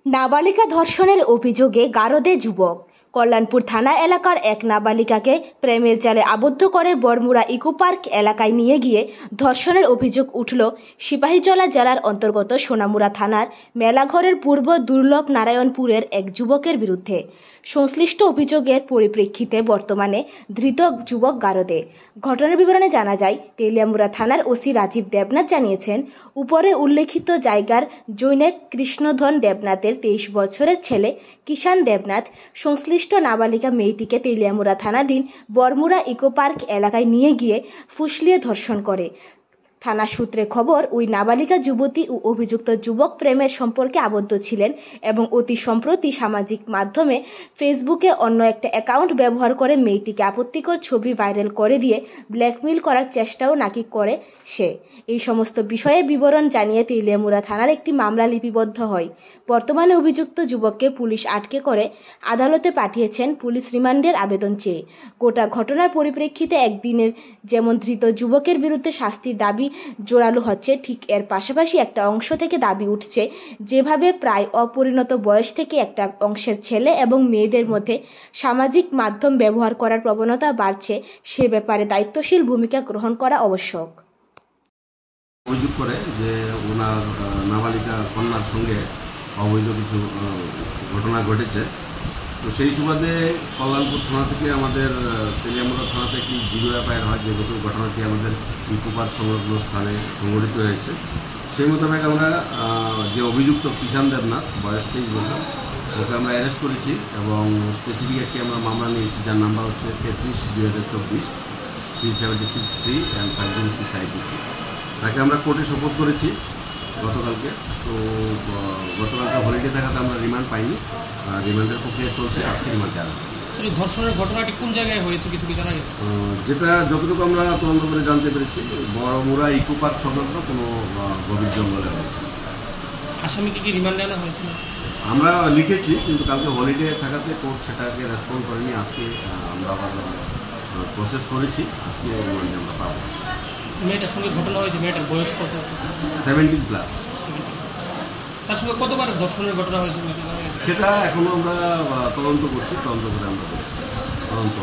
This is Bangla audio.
নাবালিকা ধর্ষণের অভিযোগে গারদে যুবক। কল্যাণপুর থানা এলাকার এক নাবালিকাকে প্রেমের জালে আবদ্ধ করে বরমুড়া ইকো পার্ক এলাকায় নিয়ে গিয়ে ধর্ষণের অভিযোগ উঠল সিপাহীজলা জেলার অন্তর্গত সোনামুড়া থানার মেলাঘরের পূর্ব দুর্লভ নারায়ণপুরের এক যুবকের বিরুদ্ধে। সংশ্লিষ্ট অভিযোগের পরিপ্রেক্ষিতে বর্তমানে ধৃত যুবক গারদে। ঘটনার বিবরণে জানা যায়, তেলিয়ামুড়া থানার ওসি রাজীব দেবনাথ জানিয়েছেন, উপরে উল্লেখিত জায়গার জৈনেক কৃষ্ণধন দেবনাথের 23 বছরের ছেলে কিষান দেবনাথ সংশ্লিষ্ট নাবালিকা মেয়েটিকে তেলিয়ামুড়া থানাধীন বরমুড়া ইকো পার্ক এলাকায় নিয়ে গিয়ে ফুসলিয়ে ধর্ষণ করে। থানা সূত্রে খবর, ওই নাবালিকা যুবতী ও অভিযুক্ত যুবক প্রেমের সম্পর্কে আবদ্ধ ছিলেন এবং অতি সম্প্রতি সামাজিক মাধ্যমে ফেসবুকে অন্য একটা অ্যাকাউন্ট ব্যবহার করে মেয়েটিকে আপত্তিকর ছবি ভাইরাল করে দিয়ে ব্ল্যাকমেইল করার চেষ্টাও নাকি করে সে। এই সমস্ত বিষয়ে বিবরণ জানিয়ে তেলিয়ামুড়া থানার একটি মামলা লিপিবদ্ধ হয়। বর্তমানে অভিযুক্ত যুবককে পুলিশ আটকে করে আদালতে পাঠিয়েছেন পুলিশ রিমান্ডের আবেদন চেয়ে। গোটা ঘটনার পরিপ্রেক্ষিতে একদিনের যেমন ধৃত যুবকের বিরুদ্ধে শাস্তির দাবি জোরালো হচ্ছে, ঠিক এর পাশাপাশি একটা অংশ থেকে দাবি উঠছে, যেভাবে প্রায় অপরিণত বয়স থেকে একটা অংশের ছেলে এবং মেয়েদের মধ্যে সামাজিক মাধ্যম ব্যবহার করার প্রবণতা বাড়ছে, সে ব্যাপারে দায়িত্বশীল ভূমিকা গ্রহণ করা আবশ্যক। অভিযোগ করে যে ওনার নাবালিকা কন্যার সঙ্গে অবৈধ কিছু ঘটনা ঘটেছে। তো সেই সুবাদে কল্যাণপুর থানা থেকে আমাদের তেলিয়ামুড়া থানাতে একটি জিরো এফআইআর হয়, যে ঘটনাটি আমাদের ইকো পার্ক সংলগ্ন স্থানে সংঘটিত হয়েছে। সেই মোতাবেক আমরা যে অভিযুক্ত কিষান দেবনাথ, বয়স 23 বছর, ওকে আমরা অ্যারেস্ট করেছি এবং স্পেসিফিক একটি আমরা মামলা নিয়েছি, যার নাম্বার হচ্ছে 33/2024 376-3 and 506 IPC। তাকে আমরা কোর্টে সোপর্দ করেছি গতকালকে। তো গতকালকে হলিডে থাকাতে আমরা রিমান্ড পাইনি, রিমান্ডের প্রক্রিয়া চলছে, আজকে রিমান্ডে আসবে। ধর্ষণের ঘটনাটি কোন জায়গায় হয়েছে কিছু কি জানা গেছে? যেটা যতটুকু আমরা তদন্ত করে জানতে পেরেছি, বড়মুড়া ইকো পার্ক সংলগ্ন কোনো গভীর জঙ্গলে হয়েছে। আসামিকে কি রিমান্ডে আনা হয়েছিল? আমরা লিখেছি, কিন্তু কালকে হলিডে থাকাতে কোর্ট সেটাকে রেসপন্ড করেনি। আজকে আমরা আবার প্রসেস করেছি, আজকে রিমান্ডে আমরা পাবো। মেয়েটার সঙ্গে ঘটনা হয়েছে, মেয়েটার বয়স কত? 17+। তার সঙ্গে কতবার ধর্ষণের ঘটনা হয়েছে সেটা এখনো আমরা তদন্ত করছি, তদন্ত করে আমরা করছি, তদন্ত